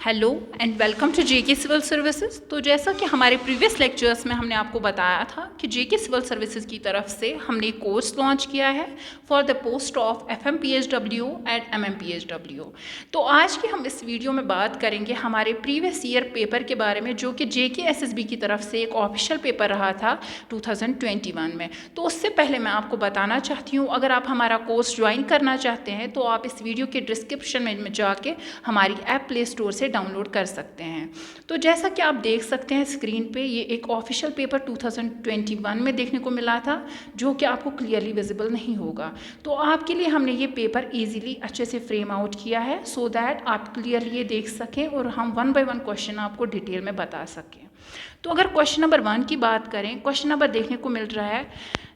Hello and welcome to JK civil services. तो जैसा कि हमारे प्रीवियस लेक्चर्स में हमने आपको बताया था कि जेके सिविल सर्विसेज की तरफ से हमने एक कोर्स लॉन्च किया है for the post of FMPHW and MMPHW. तो आज की हम इस वीडियो में बात करेंगे हमारे प्रीवियस ईयर पेपर के बारे में, जो कि जेके एसएसबी की तरफ से एक ऑफिशियल पेपर रहा था 2021 में। तो उससे पहले मैं आपको बताना चाहती हूँ, अगर आप हमारा कोर्स ज्वाइन करना चाहते हैं तो आप इस वीडियो के डिस्क्रिप्शन में जाके हमारी ऐप प्ले स्टोर से डाउनलोड कर सकते हैं। तो जैसा कि आप देख सकते हैं स्क्रीन पे, ये एक ऑफिशियल पेपर 2021 में देखने को मिला था, जो कि आपको क्लियरली विजिबल नहीं होगा। तो आपके लिए हमने ये पेपर इजीली अच्छे से फ्रेम आउट किया है सो दैट आप क्लियरली ये देख सकें और हम वन बाय वन क्वेश्चन आपको डिटेल में बता सकें। तो अगर क्वेश्चन नंबर 1 की बात करें, क्वेश्चन नंबर देखने को मिल रहा है,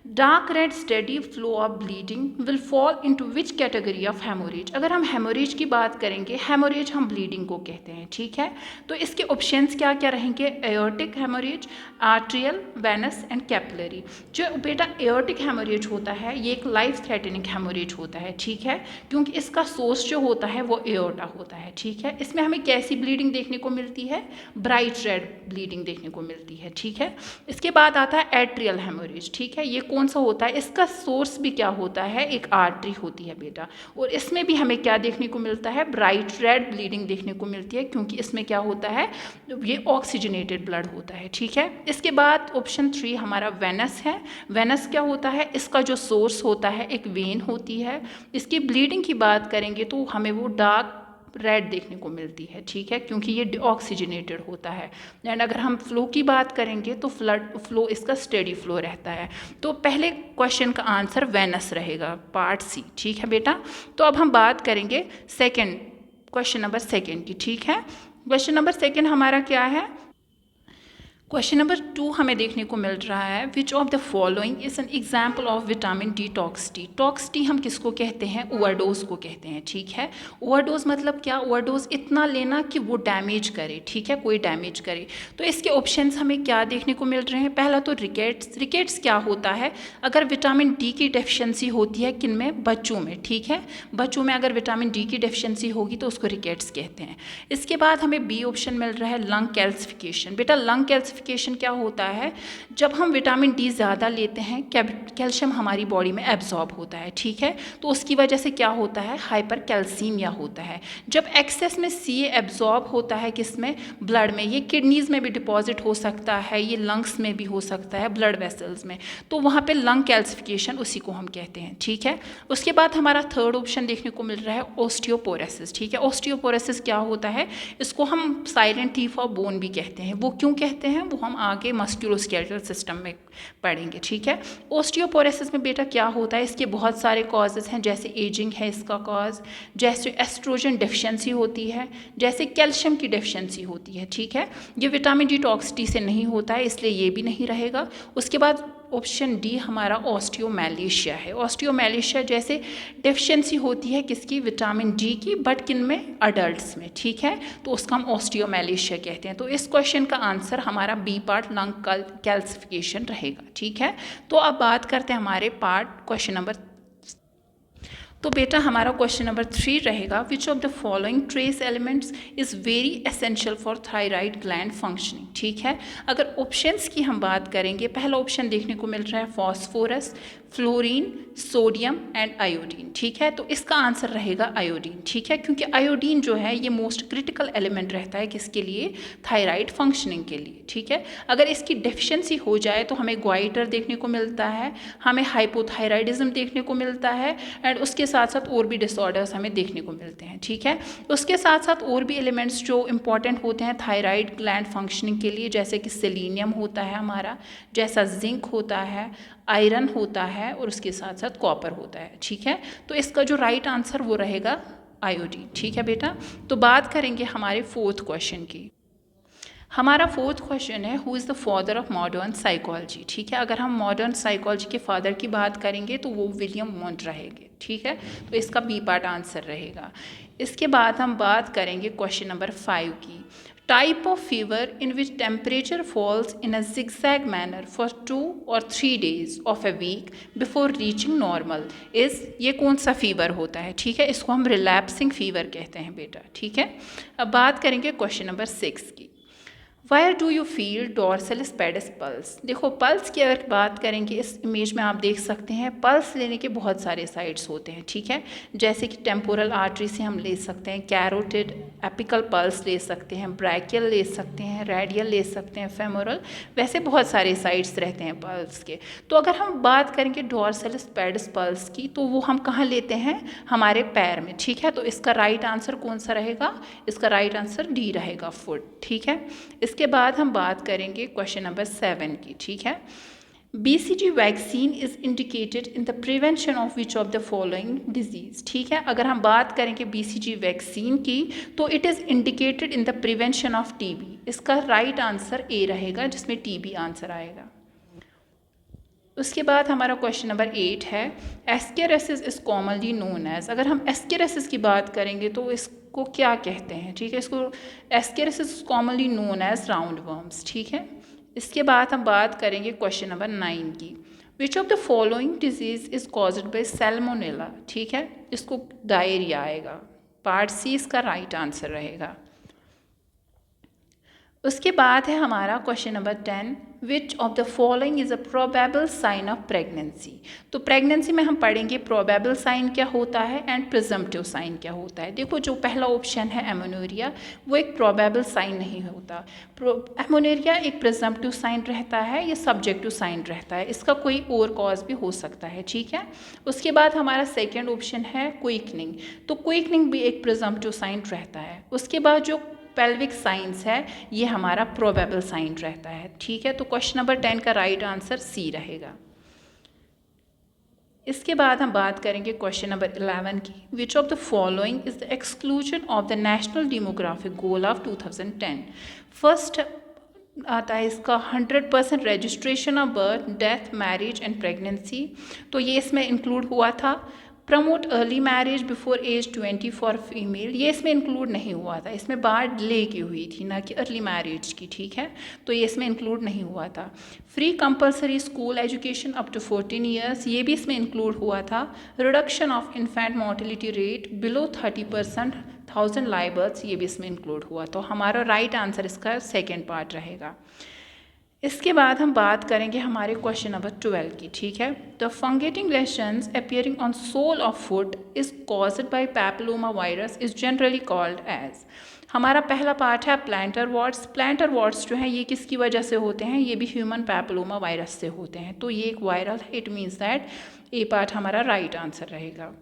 dark red steady flow of bleeding will fall into which category of haemorrhage. अगर हम हेमोरेज की बात करेंगे, हेमोरेज हम ब्लीडिंग को कहते हैं, ठीक है। तो इसके ऑप्शंस क्या क्या रहेंगे? Aortic haemorrhage, arterial, venous and capillary. जो बेटा एओर्टिक हेमोरेज होता है, ये एक लाइफ थ्रेटनिंग हेमोरेज होता है, ठीक है, क्योंकि इसका सोर्स जो होता है वो एओर्टा होता है, ठीक है। इसमें हमें कैसी ब्लीडिंग देखने को मिलती है? ब्राइट रेड ब्लीडिंग देखने को मिलती है, ठीक है। इसके बाद आता है एट्रियल हेमोरेज, ठीक है। ये कौन सा होता है? इसका सोर्स भी क्या होता है? एक आर्टरी होती है बेटा, और इसमें भी हमें क्या देखने को मिलता है? ब्राइट रेड ब्लीडिंग देखने को मिलती है, क्योंकि इसमें क्या होता है? ये ऑक्सीजनेटेड ब्लड होता है, ठीक है। इसके बाद ऑप्शन 3 हमारा वेनस है। वेनस क्या होता है? इसका जो सोर्स होता है एक वेन होती है। इसकी ब्लीडिंग की बात करेंगे तो हमें वो डार्क रेड देखने को मिलती है, ठीक है, क्योंकि ये ऑक्सीजनेटेड होता है। एंड अगर हम फ्लो की बात करेंगे तो फ्लो इसका स्टेडी फ्लो रहता है। तो पहले क्वेश्चन का आंसर वेनस रहेगा, पार्ट सी, ठीक है बेटा। तो अब हम बात करेंगे सेकंड, क्वेश्चन नंबर 2 की, ठीक है। क्वेश्चन नंबर 2 हमारा क्या है? क्वेश्चन नंबर 2 हमें देखने को मिल रहा है, which of the following is an example of vitamin D talks T. Talks T हम किसको कहते हैं? ओवरडोज को कहते हैं, ठीक है। ओवरडोज मतलब क्या? ओवरडोज इतना लेना कि वो डैमेज करे, ठीक है, कोई डैमेज करे। तो इसके ऑप्शंस हमें क्या देखने को मिल रहे हैं? पहला तो रिकेट्स। रिकेट्स क्या होता है? अगर विटामिन डी की डेफिशिएंसी होती है, किन में? बच्चों में, ठीक है। बच्चों में अगर विटामिन डी की डेफिशिएंसी होगी तो उसको रिकेट्स कहते हैं। इसके बाद हमें बी ऑप्शन मिल रहा है, लंग कैल्सिफिकेशन। बेटा लंग कैल्सिफिकेशन क्या होता है? जब हम विटामिन डी ज़्यादा लेते हैं, कैल्शियम हमारी बॉडी में एब्जॉर्ब होता है, ठीक है। तो उसकी वजह से क्या होता है? हाइपर कैल्सीमिया होता है। जब एक्सेस में सी एब्जॉर्ब होता है, किसमें? ब्लड में। ये किडनीज में भी डिपॉजिट हो सकता है, ये लंग्स में भी हो सकता है, ब्लड वेसल्स में। तो वहाँ पे लंग कैल्सिफिकेशन उसी को हम कहते हैं, ठीक है। उसके बाद हमारा थर्ड ऑप्शन देखने को मिल रहा है, ओस्टियोपोरोसिस, ठीक है। ओस्टियोपोरोसिस क्या होता है? इसको हम साइलेंट थीफ ऑफ बोन भी कहते हैं। वो क्यों कहते हैं? वो हम आगे मस्कुलोस्केलेटल सिस्टम में पढ़ेंगे, ठीक है। ओस्टियोपोरोसिस में बेटा क्या होता है? इसके बहुत सारे कॉजेज़ हैं, जैसे एजिंग है इसका कॉज, जैसे एस्ट्रोजन डेफिशिएंसी होती है, जैसे कैल्शियम की डेफिशिएंसी होती है, ठीक है। ये विटामिन डी टॉक्स टी से नहीं होता है, इसलिए ये भी नहीं रहेगा। उसके बाद ऑप्शन डी हमारा ऑस्टियोमैलेशिया है। ऑस्टियोमैलेशिया जैसे डेफिशिएंसी होती है किसकी? विटामिन डी की, बट किन में? अडल्ट्स में, ठीक है। तो उसका हम ऑस्टियोमैलेशिया कहते हैं। तो इस क्वेश्चन का आंसर हमारा बी पार्ट लंग कैल्सिफिकेशन रहेगा, ठीक है। तो अब बात करते हैं हमारे पार्ट क्वेश्चन नंबर, तो बेटा हमारा क्वेश्चन नंबर 3 रहेगा, विच of the following trace elements is very essential for thyroid gland functioning, ठीक है। अगर ऑप्शंस की हम बात करेंगे, पहला ऑप्शन देखने को मिल रहा है phosphorus, fluorine, sodium and iodine, ठीक है। तो इसका आंसर रहेगा आयोडीन, ठीक है, क्योंकि आयोडीन जो है ये मोस्ट क्रिटिकल एलिमेंट रहता है किसके लिए? थायराइड फंक्शनिंग के लिए, ठीक है। अगर इसकी डेफिशिएंसी हो जाए तो हमें ग्वाइटर देखने को मिलता है, हमें हाइपोथायराइडिज्म देखने को मिलता है, एंड उसके साथ साथ और भी डिसऑर्डर्स हमें देखने को मिलते हैं, ठीक है। उसके साथ साथ और भी एलिमेंट्स जो इंपॉर्टेंट होते हैं थायराइड ग्लैंड फंक्शनिंग के लिए, जैसे कि सेलेनियम होता है हमारा, जैसा जिंक होता है, आयरन होता है, और उसके साथ साथ कॉपर होता है, ठीक है। तो इसका जो राइट आंसर वो रहेगा आयोडीन, ठीक है बेटा। तो बात करेंगे हमारे फोर्थ क्वेश्चन की। हमारा फोर्थ क्वेश्चन है, who is the father of modern psychology. ठीक है, अगर हम मॉडर्न साइकोलॉजी के फादर की बात करेंगे तो वो विलियम वॉन्ट रहेंगे। ठीक है, तो इसका बी पार्ट आंसर रहेगा। इसके बाद हम बात करेंगे क्वेश्चन नंबर 5 की। Type of fever in which temperature falls in a zigzag manner for 2 or 3 days of a week before reaching normal is, ये कौन सा फीवर होता है। ठीक है, इसको हम रिलैप्सिंग फीवर कहते हैं बेटा। ठीक है, अब बात करेंगे क्वेश्चन नंबर 6 की। Where do you feel dorsalis pedis pulse. देखो पल्स की अगर बात करेंगे, इस इमेज में आप देख सकते हैं पल्स लेने के बहुत सारे साइट्स होते हैं। ठीक है, जैसे कि टेम्पोरल आर्टरी से हम ले सकते हैं, कैरोटिड एपिकल पल्स ले सकते हैं, ब्रैकियल ले सकते हैं, रेडियल ले सकते हैं, फेमोरल, वैसे बहुत सारे साइट्स रहते हैं पल्स के। तो अगर हम बात करेंगे डोर्सलिस पेडिस पल्स की, तो वो हम कहाँ लेते हैं, हमारे पैर में। ठीक है, तो इसका राइट आंसर कौन सा रहेगा, इसका राइट आंसर डी रहेगा, फुट। ठीक है, इसके बाद हम बात करेंगे क्वेश्चन नंबर 7 की। ठीक है, BCG vaccine is indicated in the prevention of which of the following disease. ठीक है, अगर हम बात करेंगे BCG वैक्सीन की, तो it is indicated in the prevention of TB। इसका राइट आंसर ए रहेगा, जिसमें TB आंसर आएगा। उसके बाद हमारा क्वेश्चन नंबर 8 है, ascariasis is commonly known as. अगर हम एस्केरेसिस की बात करेंगे तो इसको क्या कहते हैं। ठीक है, इसको ascariasis commonly known as round worms. ठीक है, इसके बाद हम बात करेंगे क्वेश्चन नंबर 9 की। Which of the following disease is caused bye Salmonella. ठीक है, इसको डायरिया आएगा, पार्ट सी इसका राइट आंसर रहेगा। उसके बाद है हमारा question number 10, which of the following is a probable sign of pregnancy. तो प्रेगनेंसी में हम पढ़ेंगे प्रोबेबल साइन क्या होता है एंड प्रिजम्पटिव साइन क्या होता है। देखो जो पहला ऑप्शन है एमोनेरिया, वो एक प्रोबेबल साइन नहीं होता। एमोनेरिया एक प्रिजम्पटिव साइन रहता है, या सब्जेक्टिव साइन रहता है, इसका कोई और कॉज भी हो सकता है। ठीक है, उसके बाद हमारा सेकेंड ऑप्शन है क्विकनिंग, तो क्विकनिंग भी एक प्रिजम्पटिव साइन रहता है। उसके बाद जो पेल्विक साइंस है, ये हमारा प्रोबेबल साइन रहता है। ठीक है, तो क्वेश्चन नंबर 10 का राइट आंसर सी रहेगा। इसके बाद हम बात करेंगे क्वेश्चन नंबर 11 की। Which of the following is the exclusion of the national demographic goal of 2010। First आता है इसका 100% registration of birth, death, marriage and pregnancy, तो ये इसमें इंक्लूड हुआ था। Promote early marriage before age 20 for female, ये इसमें इंक्लूड नहीं हुआ था, इसमें बात डिले की हुई थी, ना कि अर्ली मैरिज की। ठीक है, तो ये इसमें इंक्लूड नहीं हुआ था। Free compulsory school education up to 14 years, ये भी इसमें इंक्लूड हुआ था। Reduction of infant mortality rate below 30%, 1000 live births, ये भी इसमें इंक्लूड हुआ। तो हमारा राइट आंसर इसका सेकेंड पार्ट रहेगा। इसके बाद हम बात करेंगे हमारे क्वेश्चन नंबर 12 की। ठीक है, the fungating lesions appearing on sole of foot is caused by papilloma virus is generally called as. हमारा पहला पार्ट है प्लांटर वॉर्ट्स। प्लांटर वॉर्ट्स जो हैं ये किसकी वजह से होते हैं, ये भी ह्यूमन पैपिलोमा वायरस से होते हैं, तो ये एक वायरल है, it means that A part हमारा राइट आंसर रहेगा।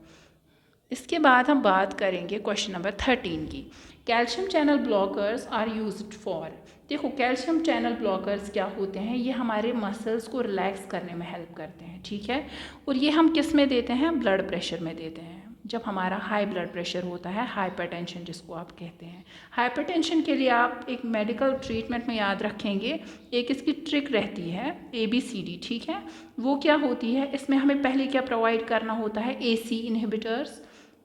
इसके बाद हम बात करेंगे क्वेश्चन नंबर 13 की। Calcium channel blockers are used for. देखो कैल्शियम चैनल ब्लॉकर्स क्या होते हैं, ये हमारे मसल्स को रिलैक्स करने में हेल्प करते हैं। ठीक है, और ये हम किस में देते हैं, ब्लड प्रेशर में देते हैं। जब हमारा हाई ब्लड प्रेशर होता है, हाइपरटेंशन जिसको आप कहते हैं। हाइपरटेंशन के लिए आप एक मेडिकल ट्रीटमेंट में याद रखेंगे, एक इसकी ट्रिक रहती है ABCD। ठीक है, वो क्या होती है, इसमें हमें पहले क्या प्रोवाइड करना होता है, AC inhibitors,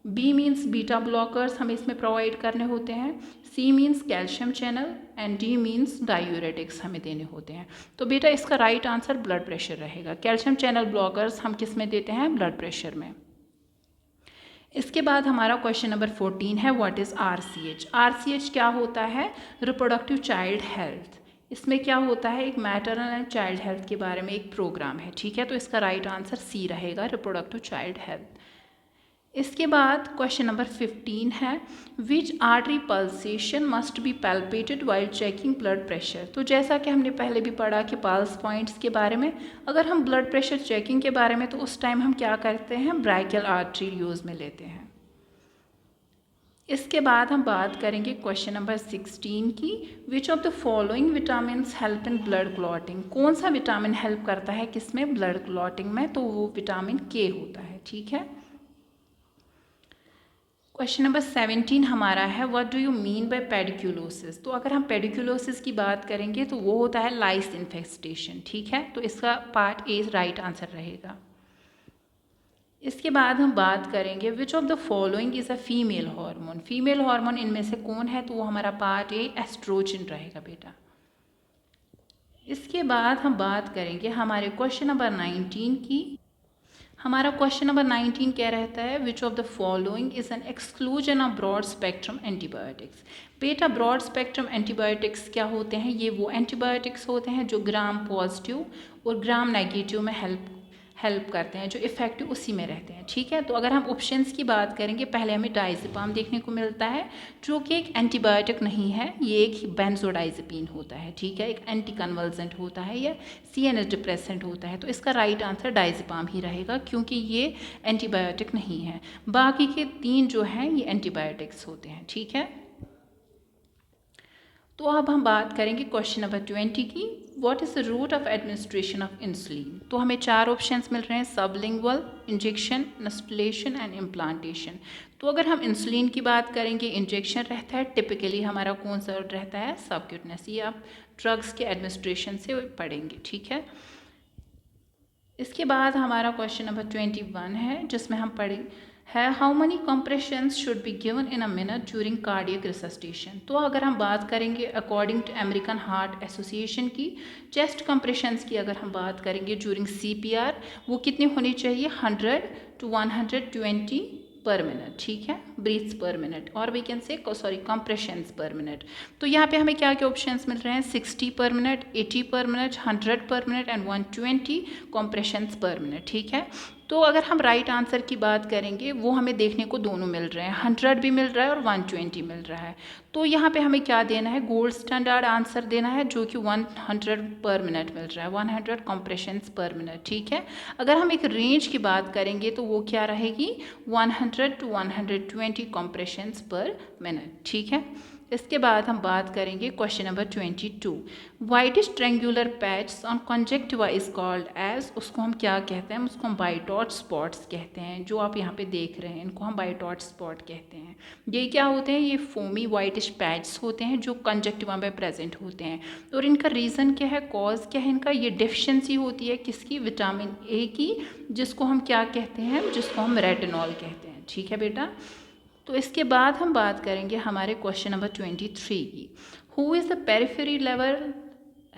B means beta blockers हमें इसमें प्रोवाइड करने होते हैं, C means calcium channel and D means diuretics हमें देने होते हैं। तो बेटा इसका राइट आंसर ब्लड प्रेशर रहेगा। कैल्शियम चैनल ब्लॉकर्स हम किस में देते हैं, ब्लड प्रेशर में। इसके बाद हमारा क्वेश्चन नंबर 14 है, व्हाट इज़ RCH। RCH क्या होता है, रिप्रोडक्टिव चाइल्ड हेल्थ। इसमें क्या होता है, एक मैटरनल एंड चाइल्ड हेल्थ के बारे में एक प्रोग्राम है। ठीक है, तो इसका राइट आंसर C रहेगा, रिप्रोडक्टिव चाइल्ड हेल्थ। इसके बाद क्वेश्चन नंबर 15 है, which artery pulsation must be palpated while checking blood pressure. तो जैसा कि हमने पहले भी पढ़ा कि पल्स पॉइंट्स के बारे में, अगर हम ब्लड प्रेशर चेकिंग के बारे में, तो उस टाइम हम क्या करते हैं, ब्राइकियल आर्टरी यूज़ में लेते हैं। इसके बाद हम बात करेंगे क्वेश्चन नंबर 16 की। Which of the following vitamin help in blood clotting. कौन सा विटामिन हेल्प करता है किसमें, ब्लड क्लॉटिंग में, तो वो विटामिन K होता है। ठीक है, क्वेश्चन नंबर 17 हमारा है, what do you mean by pediculosis. तो अगर हम पेडिकुलोसिस की बात करेंगे तो वो होता है लाइस इन्फेस्टेशन, ठीक है। तो इसका पार्ट ए राइट आंसर रहेगा। इसके बाद हम बात करेंगे विच of the following is a female hormone. Female hormone इनमें से कौन है, तो वो हमारा पार्ट ए एस्ट्रोजन रहेगा बेटा। इसके बाद हम बात करेंगे हमारे क्वेश्चन नंबर 19 की। हमारा क्वेश्चन नंबर 19 क्या रहता है, which of the following is an exclusion of broad spectrum antibiotics. बेटा ब्रॉड स्पेक्ट्रम एंटीबायोटिक्स क्या होते हैं, ये वो एंटीबायोटिक्स होते हैं जो ग्राम पॉजिटिव और ग्राम नेगेटिव में हेल्प करते हैं, जो इफेक्टिव उसी में रहते हैं, ठीक है। तो अगर हम ऑप्शंस की बात करेंगे, पहले हमें डायज़ेपाम देखने को मिलता है जो कि एक एंटीबायोटिक नहीं है, ये एक बेंजोडाइजेपिन होता है, ठीक है, एक एंटी कन्वल्जेंट होता है या CNS डिप्रेसेंट होता है। तो इसका राइट आंसर डायज़ेपाम ही रहेगा क्योंकि ये एंटीबायोटिक नहीं है। बाकी के 3 जो हैं ये एंटीबायोटिक्स होते हैं, ठीक है। तो अब हम बात करेंगे क्वेश्चन नंबर 20 की, what is the route of administration of insulin. तो हमें 4 ऑप्शंस मिल रहे हैं, sublingual, injection, instillation and implantation. तो अगर हम इंसुलिन की बात करेंगे, इंजेक्शन रहता है, टिपिकली हमारा कौन सा रहता है, सबक्यूटनेस। ये आप ड्रग्स के एडमिनिस्ट्रेशन से पढ़ेंगे, ठीक है। इसके बाद हमारा क्वेश्चन नंबर 21 है जिसमें हम पढ़ें है, how many compressions should be given in a minute during cardiac resuscitation. तो अगर हम बात करेंगे according to American Heart Association की, चेस्ट कंप्रेशंस की अगर हम बात करेंगे ड्यूरिंग CPR, वो कितनी होनी चाहिए, 100 to 120 पर मिनट, ठीक है, ब्रीथ्स पर मिनट, और we can say compressions per minute. तो यहाँ पे हमें क्या क्या ऑप्शंस मिल रहे हैं, 60 पर मिनट, 80 पर मिनट, 100 पर minute and 120 compressions per minute, ठीक है। तो अगर हम राइट आंसर की बात करेंगे, वो हमें देखने को दोनों मिल रहे हैं, 100 भी मिल रहा है और 120 मिल रहा है। तो यहाँ पे हमें क्या देना है, गोल्ड स्टैंडर्ड आंसर देना है जो कि 100 पर मिनट मिल रहा है, 100 कंप्रेशंस पर मिनट, ठीक है। अगर हम एक रेंज की बात करेंगे तो वो क्या रहेगी, 100 to 120 कंप्रेशंस पर मिनट, ठीक है। इसके बाद हम बात करेंगे question number 22, whitish triangular patch on conjunctiva is called as, उसको हम क्या कहते हैं, उसको हम बाइटॉट स्पॉट्स कहते हैं। जो आप यहाँ पे देख रहे हैं इनको हम बाइटॉट स्पॉट कहते हैं। ये क्या होते हैं, ये फोमी वाइटिश पैच होते हैं जो कंजक्टिवा में प्रेजेंट होते हैं। और इनका रीज़न क्या है, कॉज क्या है इनका, ये डेफिशिएंसी होती है किसकी, विटामिन ए की, जिसको हम क्या कहते हैं, जिसको हम रेटिनॉल कहते हैं, ठीक है बेटा। तो इसके बाद हम बात करेंगे हमारे क्वेश्चन नंबर 23 की, who is the periphery level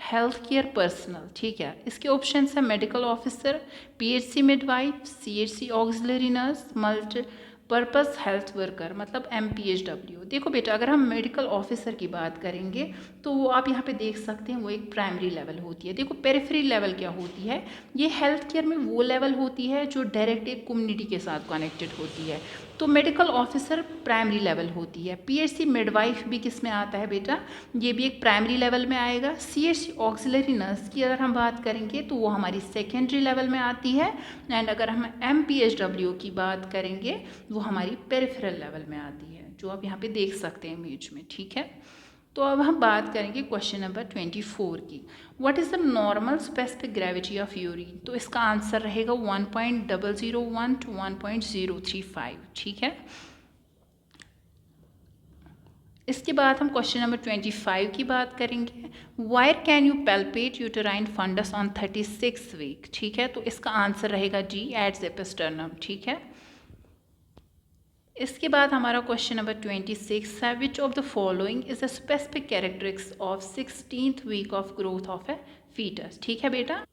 health care personal, ठीक है। इसके ऑप्शन है medical officer, PHC midwife, CHC auxiliary nurse, multi purpose health worker, मतलब MPHW। देखो बेटा अगर हम मेडिकल ऑफिसर की बात करेंगे तो वो आप यहाँ पे देख सकते हैं, वो एक प्राइमरी लेवल होती है। देखो पेरिफेरी लेवल क्या होती है, ये हेल्थ केयर में वो लेवल होती है जो डायरेक्ट एक कम्युनिटी के साथ कनेक्टेड होती है। तो मेडिकल ऑफिसर प्राइमरी लेवल होती है। PHC मिडवाइफ भी किस में आता है बेटा, ये भी एक प्राइमरी लेवल में आएगा। CHC ऑक्सिलरी नर्स की अगर हम बात करेंगे तो वो हमारी सेकेंडरी लेवल में आती है। एंड अगर हम MPHW की बात करेंगे वो हमारी पेरिफेरल लेवल में आती है, जो आप यहाँ पे देख सकते हैं इमेज में, ठीक है। तो अब हम बात करेंगे क्वेश्चन नंबर 24 की, what is the normal specific gravity of urine. तो इसका आंसर रहेगा 1.001 to 1.035, ठीक है। इसके बाद हम क्वेश्चन नंबर 25 की बात करेंगे, where can you palpate uterine fundus on 36 week, ठीक है। तो इसका आंसर रहेगा D एट जेपिस्टर्नम, ठीक है। इसके बाद हमारा क्वेश्चन नंबर 26 है, which of the following is a specific characteristics of 16th week of growth of a foetus, ठीक है बेटा।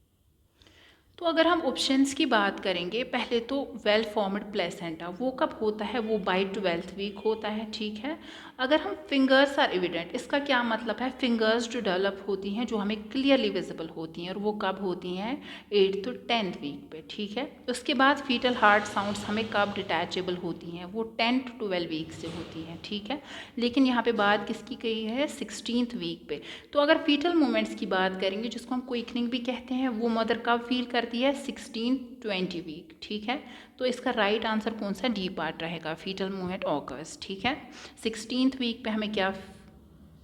तो अगर हम ऑप्शंस की बात करेंगे, पहले तो वेल फॉर्म्ड प्लेसेंटा, वो कब होता है, वो बाय 12th वीक होता है, ठीक है। अगर हम फिंगर्स आर एविडेंट, इसका क्या मतलब है, फिंगर्स जो डेवलप होती हैं जो हमें क्लियरली विजिबल होती हैं, और वो कब होती हैं, 8th to 10th वीक पे, ठीक है। उसके बाद फीटल हार्ट साउंड्स हमें कब डिटैचेबल होती हैं, वो 10 to 12 वीक से होती हैं, ठीक है। लेकिन यहाँ पे बात किसकी कही है, 16th वीक पे। तो अगर फीटल मूवमेंट्स की बात करेंगे जिसको हम क्विकनिंग भी कहते हैं, वो मदर कब फील करती है, 16-20 वीक, ठीक है। तो इसका राइट आंसर कौन सा, डी पार्ट रहेगा, फीटल मूवमेंट ऑकर्स, ठीक है। 16th वीक पे हमें क्या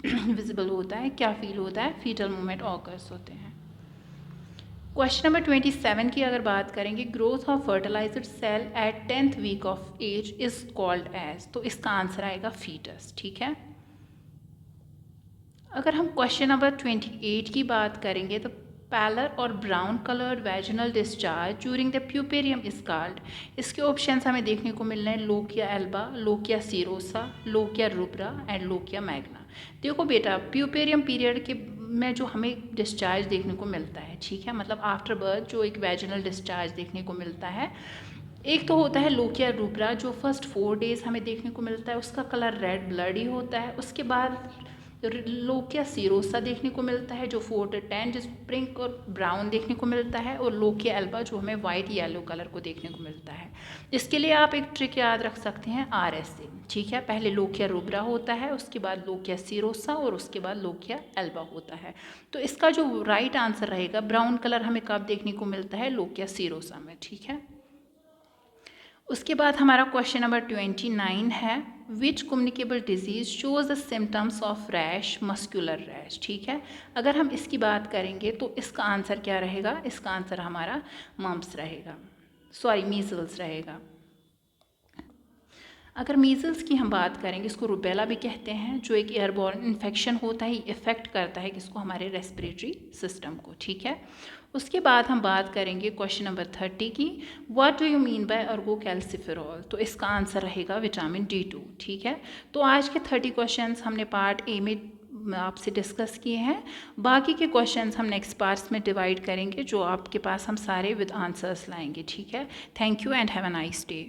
विजिबल होता है, क्या फील होता है, फीटल मूवमेंट ऑकर्स होते हैं। क्वेश्चन नंबर 27 की अगर बात करेंगे, growth of fertilised cell at 10th week of age is called as, तो इसका आंसर आएगा फीटस। ठीक है। अगर हम क्वेश्चन नंबर 28 की बात करेंगे तो पैलर और brown coloured vaginal discharge during the puerperium is called, इसके ऑप्शंस हमें देखने को मिल रहे हैं lochia Elba, lochia serosa, lochia rubra and lochia Magna. देखो बेटा, प्यूपेरियम पीरियड के में जो हमें डिस्चार्ज देखने को मिलता है, ठीक है, मतलब आफ्टर बर्थ जो एक वैजिनल डिस्चार्ज देखने को मिलता है, एक तो होता है लोकिया रूब्रा जो फर्स्ट 4 डेज हमें देखने को मिलता है, उसका कलर रेड ब्लडी होता है। उसके बाद लोकिया सीरोसा देखने को मिलता है जो 4 to 10 जिस पिंक और ब्राउन देखने को मिलता है, और लोकिया एल्बा जो हमें वाइट येलो कलर को देखने को मिलता है। इसके लिए आप एक ट्रिक याद रख सकते हैं RSA। ठीक है, पहले लोकिया रूब्रा होता है, उसके बाद लोकिया सीरोसा और उसके बाद लोकिया एल्बा होता है। तो इसका जो राइट आंसर रहेगा, ब्राउन कलर हमें कब देखने को मिलता है, लोकिया सीरोसा में। ठीक है। उसके बाद हमारा क्वेश्चन नंबर 29 है, which communicable disease shows the symptoms of rash, muscular rash. ठीक है, अगर हम इसकी बात करेंगे तो इसका आंसर क्या रहेगा, इसका आंसर हमारा मम्प्स रहेगा, सॉरी मीजल्स रहेगा। अगर मीजल्स की हम बात करेंगे, इसको रुबेला भी कहते हैं, जो एक एयरबॉर्न इन्फेक्शन होता है, इफ़ेक्ट करता है किसको, हमारे रेस्पिरेटरी सिस्टम को। ठीक है। उसके बाद हम बात करेंगे क्वेश्चन नंबर 30 की, what do you mean by ergocalciferol, तो इसका आंसर रहेगा विटामिन D2। ठीक है। तो आज के 30 क्वेश्चंस हमने पार्ट ए में आपसे डिस्कस किए हैं, बाकी के क्वेश्चंस हम नेक्स्ट पार्ट्स में डिवाइड करेंगे जो आपके पास हम सारे विद आंसर्स लाएंगे। ठीक है। Thank you and have a nice day.